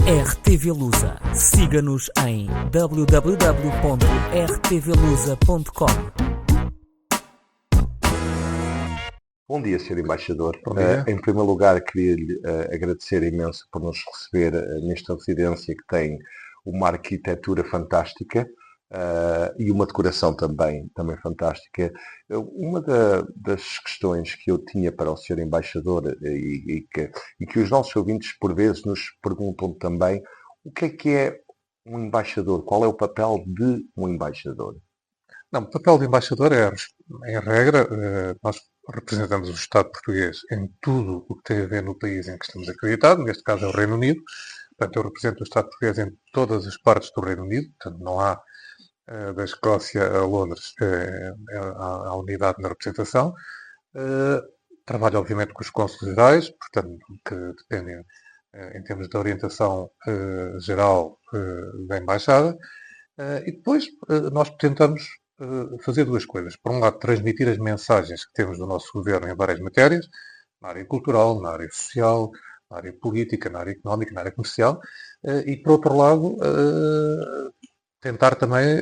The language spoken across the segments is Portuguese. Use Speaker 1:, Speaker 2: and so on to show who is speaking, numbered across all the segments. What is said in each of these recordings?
Speaker 1: RTV Lusa. Siga-nos em www.rtvlusa.com.
Speaker 2: Bom dia, Sr. Embaixador.
Speaker 3: Bom dia.
Speaker 2: Em primeiro lugar, queria-lhe agradecer imenso por nos receber nesta residência que tem uma arquitetura fantástica e uma decoração também fantástica. Uma das questões que eu tinha para o Sr. Embaixador e que os nossos ouvintes por vezes nos perguntam também, o que é um embaixador? Qual é o papel de um embaixador?
Speaker 3: Não, o papel de embaixador é, em regra, nós representamos o Estado português em tudo o que tem a ver no país em que estamos acreditados, neste caso é o Reino Unido. Portanto, eu represento o Estado português em todas as partes do Reino Unido, portanto, não há da Escócia a Londres a unidade na representação. Trabalho, obviamente, com os cônsules gerais, portanto, que dependem, em termos de orientação geral da Embaixada. E depois nós tentamos fazer duas coisas. Por um lado, transmitir as mensagens que temos do nosso governo em várias matérias, na área cultural, na área social, na área política, na área económica, na área comercial, e por outro lado, tentar também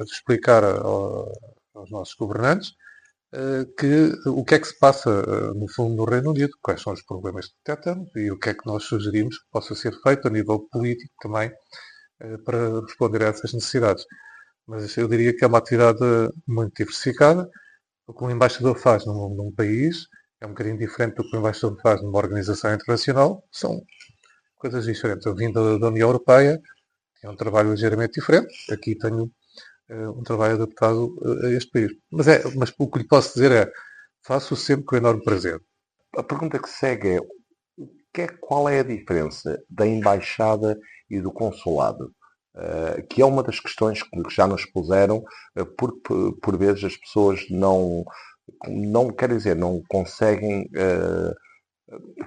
Speaker 3: explicar aos nossos governantes o que é que se passa no fundo no Reino Unido, quais são os problemas que detectamos e o que é que nós sugerimos que possa ser feito a nível político também para responder a essas necessidades. Mas eu diria que é uma atividade muito diversificada. O que um embaixador faz num país é um bocadinho diferente do que um embaixador faz numa organização internacional. São coisas diferentes. Eu vim da União Europeia, é um trabalho ligeiramente diferente. Aqui tenho um trabalho adaptado a este país. Mas o que lhe posso dizer é, faço sempre com enorme prazer.
Speaker 2: A pergunta que segue é, qual é a diferença da embaixada e do consulado? Que é uma das questões que já nos puseram, porque por vezes as pessoas não conseguem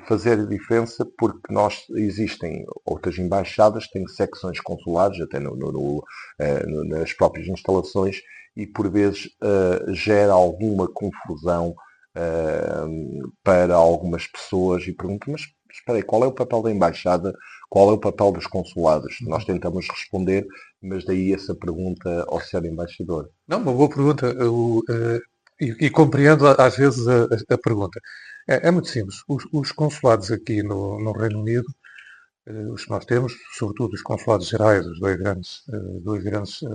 Speaker 2: fazer a diferença, porque existem outras embaixadas, têm secções consulares, até nas próprias instalações, e por vezes gera alguma confusão para algumas pessoas e perguntam, mas espera aí, qual é o papel da embaixada? Qual é o papel dos consulados? Nós tentamos responder, mas daí essa pergunta ao Sr. Embaixador.
Speaker 3: Não, uma boa pergunta. E compreendo às vezes a pergunta. É muito simples. Os consulados aqui no Reino Unido, os que nós temos, sobretudo os consulados gerais, os dois grandes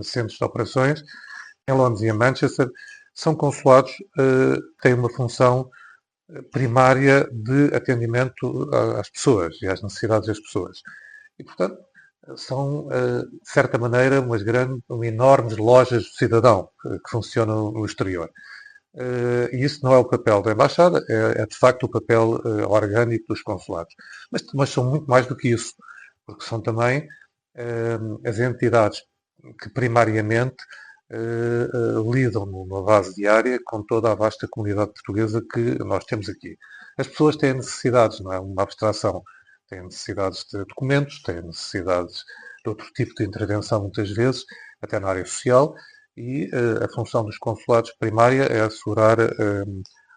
Speaker 3: centros de operações, em Londres e em Manchester, são consulados que têm uma função primária de atendimento às pessoas e às necessidades das pessoas. E, portanto, são, de certa maneira, enormes lojas do cidadão que funcionam no exterior. E isso não é o papel da Embaixada, é de facto o papel orgânico dos consulados. Mas são muito mais do que isso, porque são também as entidades que primariamente lidam numa base diária com toda a vasta comunidade portuguesa que nós temos aqui. As pessoas têm necessidades, não é uma abstração, têm necessidades de documentos, têm necessidades de outro tipo de intervenção muitas vezes, até na área social, e a função dos consulados primária é assegurar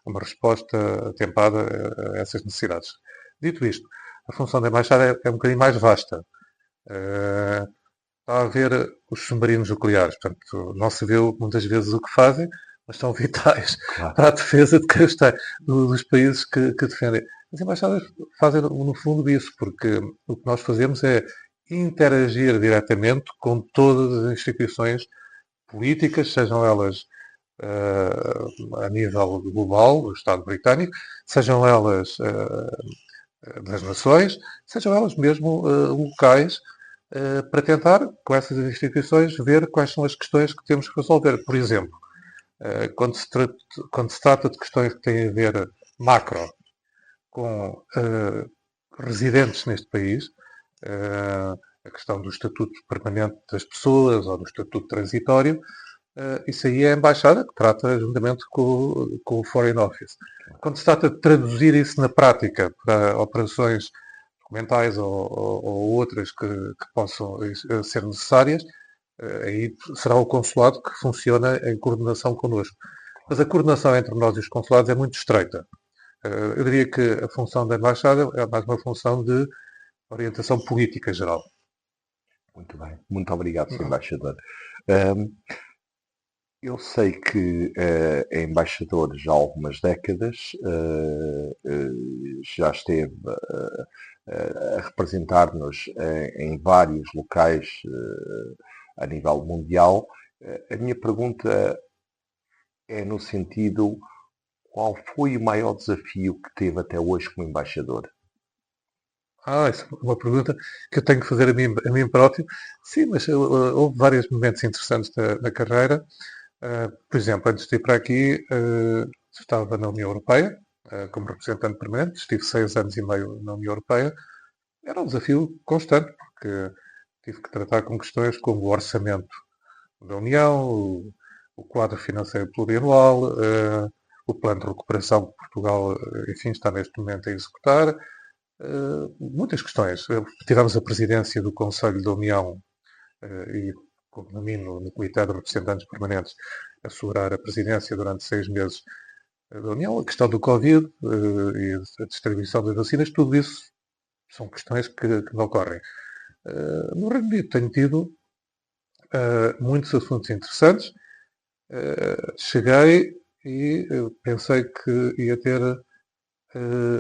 Speaker 3: uma resposta atempada a essas necessidades. Dito isto, a função da Embaixada é um bocadinho mais vasta. Está a ver os submarinos nucleares. Portanto, não se vê muitas vezes o que fazem, mas são vitais para a defesa de quem está, dos países que defendem. As embaixadas fazem, no fundo, isso, porque o que nós fazemos é interagir diretamente com todas as instituições políticas, sejam elas a nível global, o Estado britânico, sejam elas das nações, sejam elas mesmo locais, para tentar, com essas instituições, ver quais são as questões que temos que resolver. Por exemplo, quando se trata de questões que têm a ver macro com residentes neste país, a questão do estatuto permanente das pessoas ou do estatuto transitório, isso aí é a Embaixada que trata juntamente com o Foreign Office. Quando se trata de traduzir isso na prática para operações documentais ou outras que possam ser necessárias, aí será o consulado que funciona em coordenação connosco. Mas a coordenação entre nós e os consulados é muito estreita. Eu diria que a função da Embaixada é mais uma função de orientação política geral.
Speaker 2: Muito bem. Muito obrigado, Sr. Embaixador. Ahm, eu sei que é embaixador já há algumas décadas, já esteve a representar-nos em vários locais a nível mundial. A minha pergunta é no sentido, qual foi o maior desafio que teve até hoje como embaixador?
Speaker 3: Essa é uma pergunta que eu tenho que fazer a mim próprio. Sim, mas houve vários momentos interessantes da carreira. Por exemplo, antes de ir para aqui, estava na União Europeia, como representante permanente. Estive 6 anos e meio na União Europeia. Era um desafio constante, porque tive que tratar com questões como o orçamento da União, o quadro financeiro plurianual, o plano de recuperação que Portugal, enfim, está neste momento a executar. Muitas questões. Tivemos a presidência do Conselho da União e, como a mim, no Comitê de Representantes Permanentes, assegurar a presidência durante 6 meses da União. A questão do Covid e a distribuição das vacinas, tudo isso são questões que me ocorrem. No Reino Unido tenho tido muitos assuntos interessantes. Cheguei e pensei que ia ter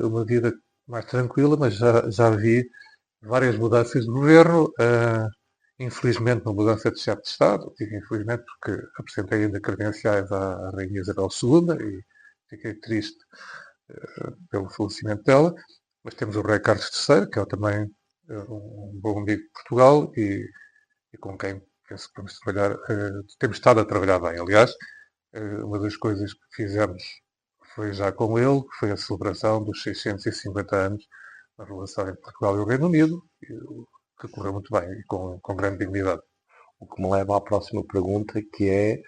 Speaker 3: uma vida mais tranquila, mas já vi várias mudanças de governo. Infelizmente, uma mudança de chefe de Estado. Digo infelizmente porque apresentei ainda credenciais à Rainha Isabel II e fiquei triste pelo falecimento dela. Mas temos o Rei Carlos III, que é também um bom amigo de Portugal e com quem penso que vamos trabalhar. Temos estado a trabalhar bem. Aliás, uma das coisas que fizemos foi já com ele, que foi a celebração dos 650 anos da relação entre Portugal e o Reino Unido, que correu muito bem e com grande dignidade.
Speaker 2: O que me leva à próxima pergunta, que é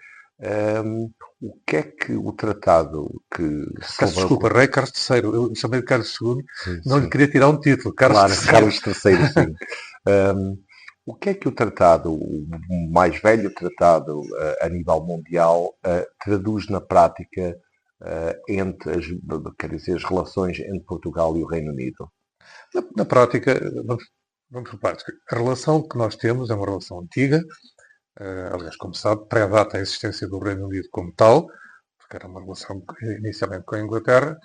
Speaker 2: o que é que o tratado que...
Speaker 3: Peço desculpa, Rei Carlos III, eu chamei de Carlos II,
Speaker 2: sim,
Speaker 3: não lhe queria tirar um título.
Speaker 2: Claro, Carlos III, sim. O que é que o tratado, o mais velho tratado a nível mundial, traduz na prática entre as relações entre Portugal e o Reino Unido?
Speaker 3: Na prática, vamos por partes. A relação que nós temos é uma relação antiga. Aliás, como sabe, pré-data a existência do Reino Unido como tal, porque era uma relação inicialmente com a Inglaterra,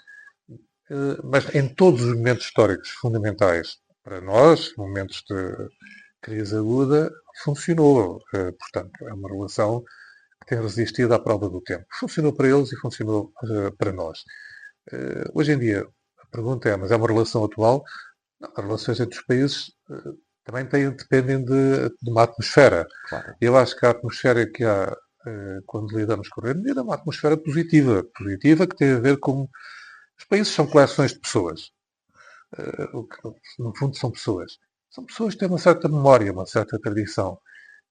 Speaker 3: mas em todos os momentos históricos fundamentais para nós, momentos de crise aguda, funcionou. Portanto, é uma relação que tem resistido à prova do tempo. Funcionou para eles e funcionou para nós. Hoje em dia, a pergunta é, mas é uma relação atual? Não, as relações entre os países também dependem de uma atmosfera.
Speaker 2: Claro.
Speaker 3: Eu acho que a atmosfera que há quando lidamos com o Reino Unido é uma atmosfera positiva que tem a ver com... Os países são coleções de pessoas. No fundo são pessoas. São pessoas que têm uma certa memória, uma certa tradição.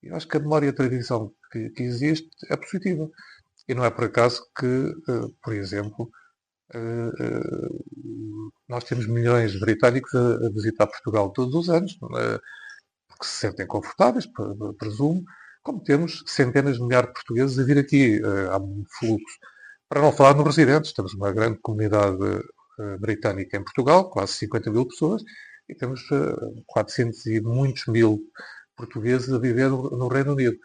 Speaker 3: E eu acho que a memória e a tradição que existe é positiva. E não é por acaso que, por exemplo, nós temos milhões de britânicos a visitar Portugal todos os anos, porque se sentem confortáveis, presumo, como temos centenas de milhares de portugueses a vir aqui. Há um fluxo. Para não falar nos residentes, temos uma grande comunidade britânica em Portugal, quase 50 mil pessoas, e temos 400 e muitos mil portugueses a viver no Reino Unido.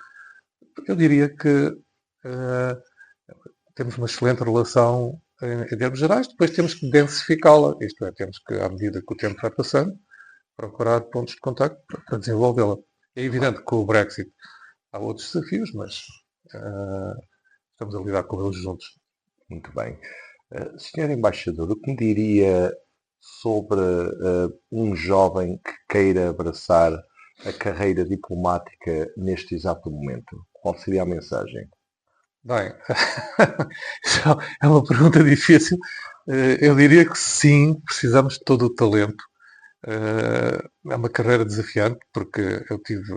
Speaker 3: Eu diria que temos uma excelente relação em termos gerais, depois temos que densificá-la, isto é, temos que, à medida que o tempo vai passando, procurar pontos de contacto para desenvolvê-la. É evidente que com o Brexit há outros desafios, mas estamos a lidar com eles juntos.
Speaker 2: Muito bem. Senhor Embaixador, o que me diria sobre um jovem que queira abraçar a carreira diplomática neste exato momento? Qual seria a mensagem?
Speaker 3: Bem, é uma pergunta difícil. Eu diria que sim, precisamos de todo o talento. É uma carreira desafiante, porque eu tive,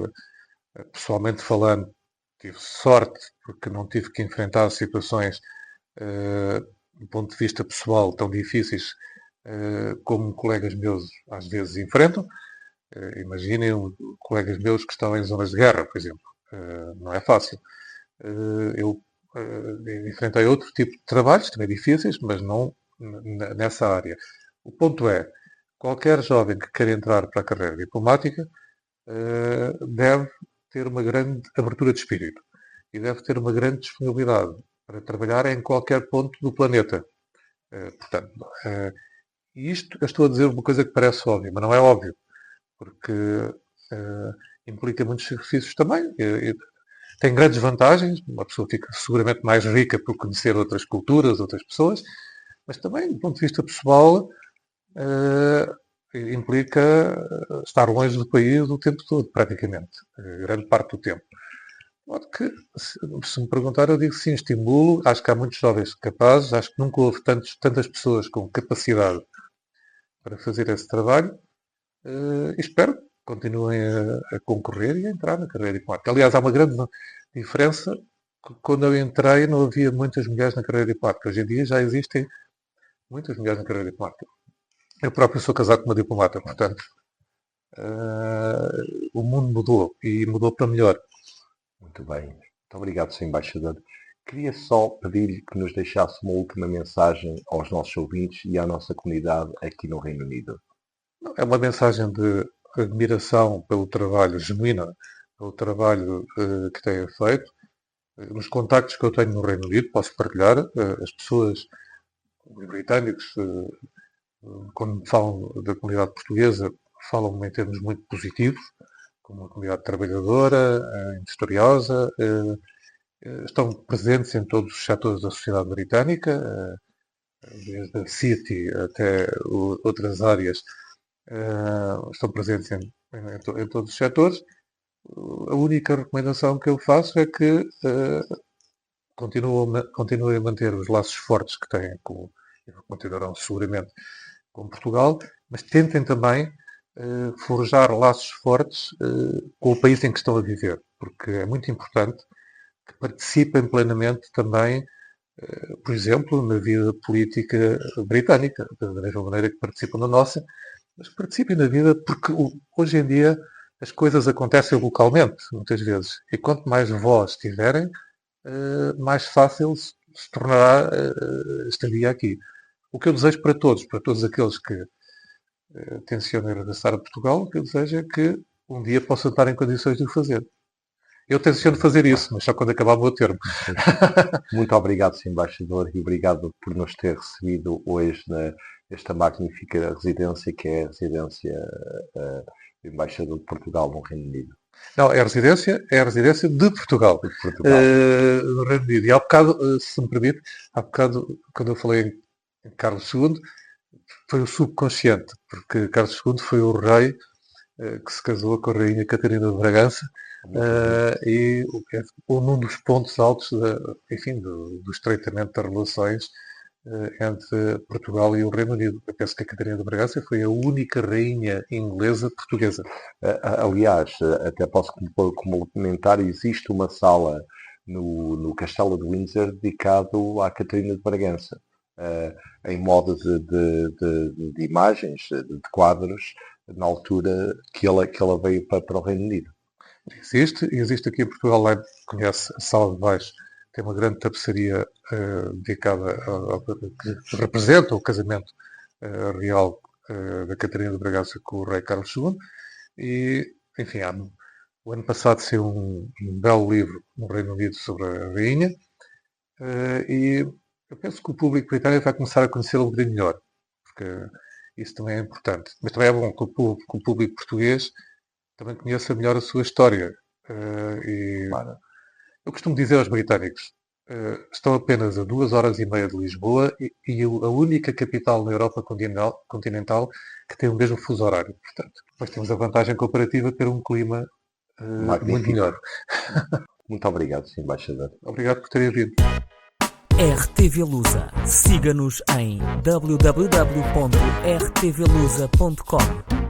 Speaker 3: pessoalmente falando, tive sorte, porque não tive que enfrentar situações, do ponto de vista pessoal, tão difíceis como colegas meus às vezes enfrentam. Imaginem colegas meus que estão em zonas de guerra, por exemplo. Não é fácil. Eu enfrentei outro tipo de trabalhos, também difíceis, mas não nessa área. O ponto é, qualquer jovem que queira entrar para a carreira diplomática deve ter uma grande abertura de espírito e deve ter uma grande disponibilidade para trabalhar em qualquer ponto do planeta. Portanto, e isto, eu estou a dizer uma coisa que parece óbvia, mas não é óbvio, porque implica muitos sacrifícios também. Tem grandes vantagens, uma pessoa fica seguramente mais rica por conhecer outras culturas, outras pessoas, mas também, do ponto de vista pessoal, implica estar longe do país o tempo todo, praticamente, grande parte do tempo. De modo que, se me perguntar, eu digo sim, estimulo. Acho que há muitos jovens capazes, acho que nunca houve tantas pessoas com capacidade para fazer esse trabalho, e espero que continuem a concorrer e a entrar na carreira diplomática. Aliás, há uma grande diferença. Quando eu entrei, não havia muitas mulheres na carreira diplomática. Hoje em dia já existem muitas mulheres na carreira diplomática. Eu próprio sou casado com uma diplomata, portanto, o mundo mudou e mudou para melhor.
Speaker 2: Muito bem. Muito obrigado, Sr. Embaixador. Queria só pedir-lhe que nos deixasse uma última mensagem aos nossos ouvintes e à nossa comunidade aqui no Reino Unido.
Speaker 3: É uma mensagem de admiração pelo trabalho genuíno, pelo trabalho que têm feito. Nos contactos que eu tenho no Reino Unido, posso partilhar, as pessoas, os britânicos, quando falam da comunidade portuguesa, falam em termos muito positivos, como uma comunidade trabalhadora, industriosa, estão presentes em todos os setores da sociedade britânica, desde a City até outras áreas, estão presentes em todos os setores. A única recomendação que eu faço é que continuem a manter os laços fortes que têm, e continuarão seguramente com Portugal, mas tentem também forjar laços fortes com o país em que estão a viver, porque é muito importante que participem plenamente também, por exemplo, na vida política britânica, da mesma maneira que participam na nossa, mas que participem na vida, porque hoje em dia as coisas acontecem localmente, muitas vezes, e quanto mais voz tiverem, mais fácil se tornará a estadia aqui. O que eu desejo para todos aqueles que tencionam regressar a Portugal, o que eu desejo é que um dia possam estar em condições de o fazer. Eu tenciono fazer isso, mas só quando acabar o meu termo.
Speaker 2: Muito obrigado, Sr. Embaixador, e obrigado por nos ter recebido hoje nesta magnífica residência, que é a residência do Embaixador de Portugal no Reino Unido.
Speaker 3: Não, é a residência de Portugal.
Speaker 2: De Portugal.
Speaker 3: No Reino Unido. E há bocado, se me permite, quando eu falei em Carlos II, foi o subconsciente, porque Carlos II foi o rei que se casou com a rainha Catarina de Bragança, e um dos pontos altos do estreitamento das relações entre Portugal e o Reino Unido. Eu penso que a Catarina de Bragança foi a única rainha inglesa portuguesa.
Speaker 2: Aliás, até posso complementar, existe uma sala no Castelo de Windsor dedicado à Catarina de Bragança, em modo de imagens, de quadros, na altura que ela veio para o Reino Unido.
Speaker 3: Existe aqui em Portugal, lá conhece a Sala de Baixo, tem uma grande tapeçaria dedicada que representa o casamento real da Catarina de Bragança com o rei Carlos II. E, enfim, o ano passado saiu um belo livro no Reino Unido sobre a rainha, e eu penso que o público britânico vai começar a conhecê-la um bocadinho melhor, porque isso também é importante. Mas também é bom que o público português também conheça melhor a sua história.
Speaker 2: Claro.
Speaker 3: Eu costumo dizer aos britânicos, estão apenas a 2h30 de Lisboa e a única capital na Europa continental que tem o mesmo fuso horário. Portanto, depois temos a vantagem comparativa de ter um clima muito melhor.
Speaker 2: Muito obrigado, Sr. Embaixador.
Speaker 3: Obrigado por terem vindo.
Speaker 1: RTV Lusa. Siga-nos em www.rtvlusa.com.